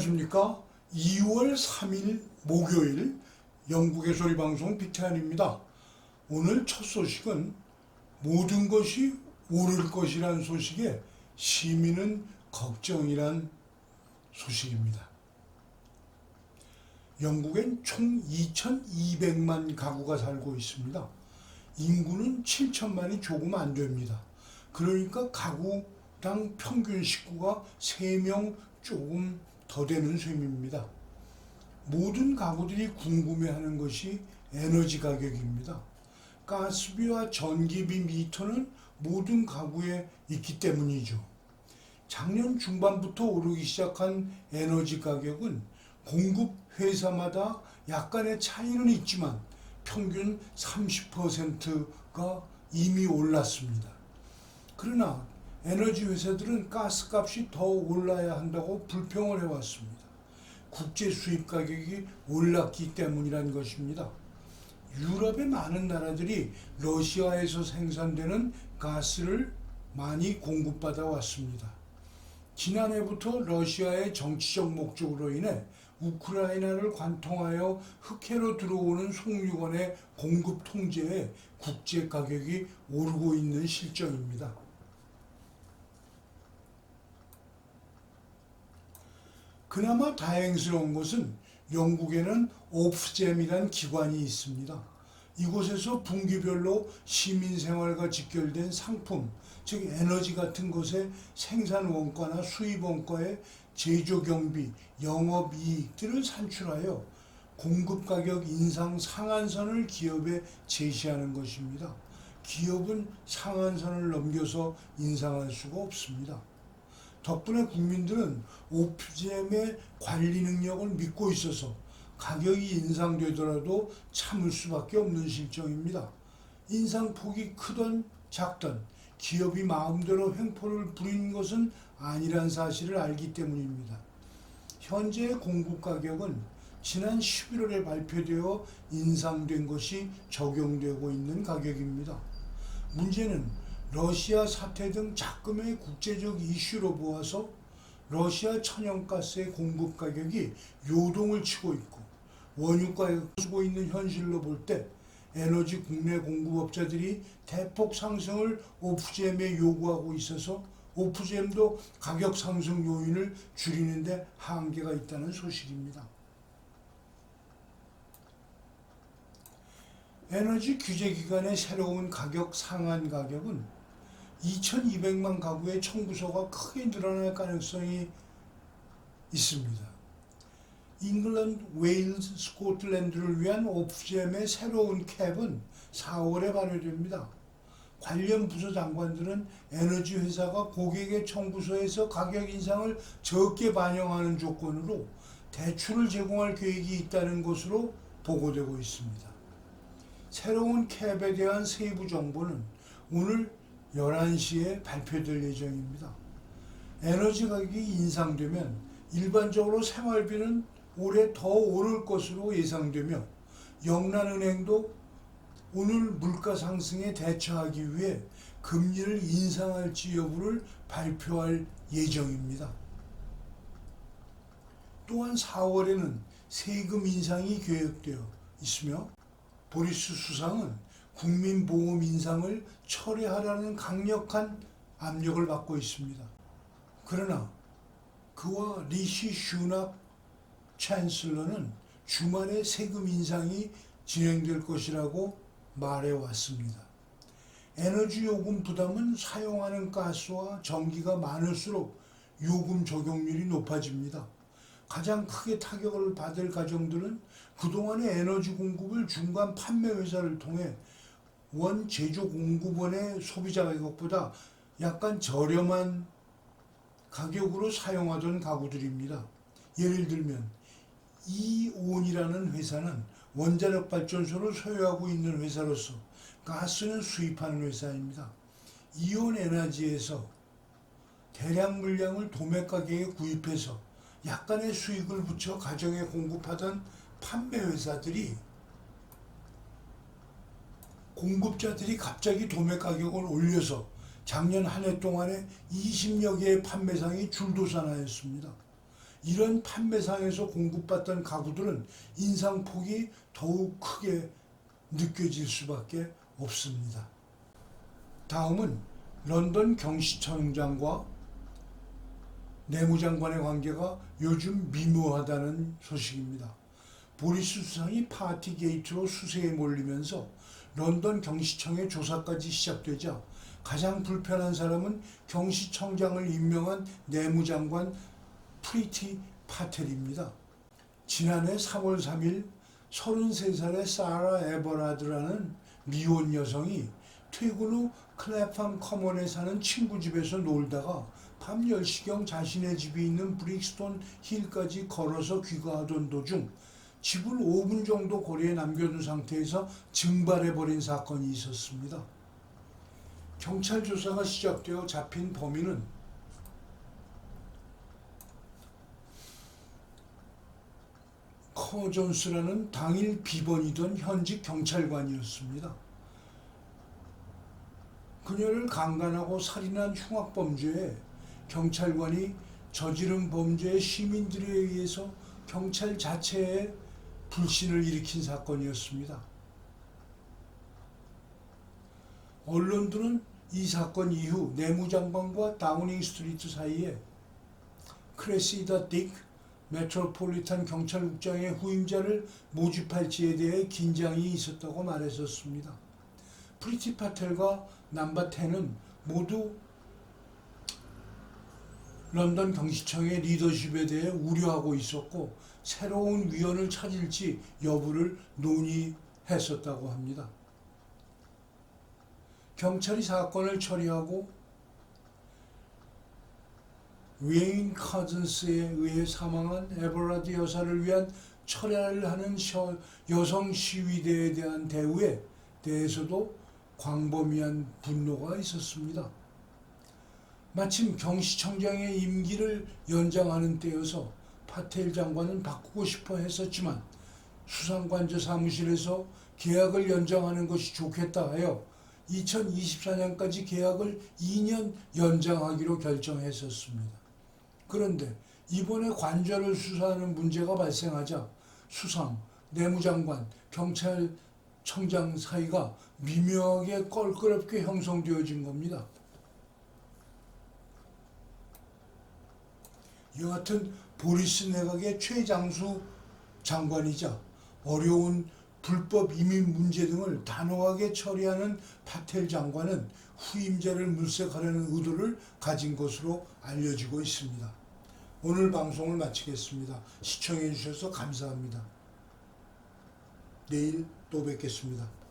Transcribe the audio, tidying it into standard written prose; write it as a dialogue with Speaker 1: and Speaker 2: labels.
Speaker 1: 안녕하십니까. 2월 3일 목요일 영국의 소리방송 빅태안입니다. 오늘 첫 소식은 모든 것이 오를 것이란 소식에 시민은 걱정이란 소식입니다. 영국엔 총 2,200만 가구가 살고 있습니다. 인구는 7천만이 조금 안 됩니다. 그러니까 가구당 평균 식구가 3명 조금 더 되는 셈입니다. 모든 가구들이 궁금해하는 것이 에너지 가격입니다. 가스비와 전기비 미터는 모든 가구에 있기 때문이죠. 작년 중반부터 오르기 시작한 에너지 가격은 공급 회사마다 약간의 차이는 있지만 평균 30%가 이미 올랐습니다. 그러나 에너지 회사들은 가스값이 더 올라야 한다고 불평을 해왔습니다. 국제 수입 가격이 올랐기 때문이란 것입니다. 유럽의 많은 나라들이 러시아에서 생산되는 가스를 많이 공급받아 왔습니다. 지난해부터 러시아의 정치적 목적으로 인해 우크라이나를 관통하여 흑해로 들어오는 송유관의 공급 통제에 국제 가격이 오르고 있는 실정입니다. 그나마 다행스러운 것은 영국에는 오프잼이란 기관이 있습니다. 이곳에서 분기별로 시민생활과 직결된 상품, 즉 에너지 같은 것의 생산 원가나 수입 원가의 제조 경비, 영업이익들을 산출하여 공급 가격 인상 상한선을 기업에 제시하는 것입니다. 기업은 상한선을 넘겨서 인상할 수가 없습니다. 덕분에 국민들은 오프잼의 관리 능력을 믿고 있어서 가격이 인상되더라도 참을 수밖에 없는 실정입니다. 인상폭이 크든 작든 기업이 마음대로 횡포를 부린 것은 아니란 사실을 알기 때문입니다. 현재의 공급 가격은 지난 11월에 발표되어 인상된 것이 적용되고 있는 가격입니다. 문제는 러시아 사태 등 작금의 국제적 이슈로 보아서 러시아 천연가스의 공급 가격이 요동을 치고 있고 원유 가격을 쓰고 있는 현실로 볼 때 에너지 국내 공급업자들이 대폭 상승을 오프잼에 요구하고 있어서 오프잼도 가격 상승 요인을 줄이는 데 한계가 있다는 소식입니다. 에너지 규제기관의 새로운 가격 상한 가격은 2,200만 가구의 청구서가 크게 늘어날 가능성이 있습니다. 잉글랜드, 웨일즈, 스코틀랜드를 위한 오프잼의 새로운 캡은 4월에 발효됩니다. 관련 부서 장관들은 에너지 회사가 고객의 청구서에서 가격 인상을 적게 반영하는 조건으로 대출을 제공할 계획이 있다는 것으로 보고되고 있습니다. 새로운 캡에 대한 세부 정보는 오늘 11시에 발표될 예정입니다. 에너지 가격이 인상되면 일반적으로 생활비는 올해 더 오를 것으로 예상되며 영란은행도 오늘 물가 상승에 대처하기 위해 금리를 인상할지 여부를 발표할 예정입니다. 또한 4월에는 세금 인상이 계획되어 있으며 보리스 수상은 국민보험 인상을 철회하라는 강력한 압력을 받고 있습니다. 그러나 그와 리시 슈낙 챈슬러는 주말에 세금 인상이 진행될 것이라고 말해왔습니다. 에너지 요금 부담은 사용하는 가스와 전기가 많을수록 요금 적용률이 높아집니다. 가장 크게 타격을 받을 가정들은 그동안의 에너지 공급을 중간 판매 회사를 통해 원 제조 공급원의 소비자 가격보다 약간 저렴한 가격으로 사용하던 가구들입니다. 예를 들면 이온이라는 회사는 원자력 발전소를 소유하고 있는 회사로서 가스는 수입하는 회사입니다. 이온 에너지에서 대량 물량을 도매 가격에 구입해서 약간의 수익을 붙여 가정에 공급하던 판매 회사들이 공급자들이 갑자기 도매 가격을 올려서 작년 한 해 동안에 20여 개의 판매상이 줄도산하였습니다. 이런 판매상에서 공급받던 가구들은 인상폭이 더욱 크게 느껴질 수밖에 없습니다. 다음은 런던 경시청장과 내무장관의 관계가 요즘 미묘하다는 소식입니다. 보리스 수상이 파티 게이트로 수세에 몰리면서 런던 경시청의 조사까지 시작되자 가장 불편한 사람은 경시청장을 임명한 내무장관 프리티 파텔입니다. 지난해 3월 3일 33살의 사라 에버라드라는 미혼 여성이 퇴근 후 클래팜 커먼에 사는 친구 집에서 놀다가 밤 10시경 자신의 집이 있는 브릭스톤 힐까지 걸어서 귀가하던 도중 집을 5분 정도 거리에 남겨둔 상태에서 증발해버린 사건이 있었습니다. 경찰 조사가 시작되어 잡힌 범인은 커 존스라는 당일 비번이던 현직 경찰관이었습니다. 그녀를 강간하고 살인한 흉악범죄에 경찰관이 저지른 범죄에 시민들에 의해서 경찰 자체에 불신을 일으킨 사건이었습니다. 언론들은 이 사건 이후 내무장관과 다우닝 스트리트 사이에 크레시다 딕 메트로폴리탄 경찰국장의 후임자를 모집할지에 대해 긴장이 있었다고 말했었습니다. 프리티 파텔과 넘버 10은 모두 런던 경시청의 리더십에 대해 우려하고 있었고 새로운 위원을 찾을지 여부를 논의했었다고 합니다. 경찰이 사건을 처리하고 웨인 카즌스에 의해 사망한 에버라드 여사를 위한 철야를 하는 여성 시위대에 대한 대우에 대해서도 광범위한 분노가 있었습니다. 마침 경시청장의 임기를 연장하는 때여서 파텔 장관은 바꾸고 싶어 했었지만 수상관저 사무실에서 계약을 연장하는 것이 좋겠다 하여 2024년까지 계약을 2년 연장하기로 결정했었습니다. 그런데 이번에 관저를 수사하는 문제가 발생하자 수상, 내무장관, 경찰청장 사이가 미묘하게 껄끄럽게 형성되어진 겁니다. 여하튼 보리스 내각의 최장수 장관이자 어려운 불법 이민 문제 등을 단호하게 처리하는 파텔 장관은 후임자를 물색하려는 의도를 가진 것으로 알려지고 있습니다. 오늘 방송을 마치겠습니다. 시청해 주셔서 감사합니다. 내일 또 뵙겠습니다.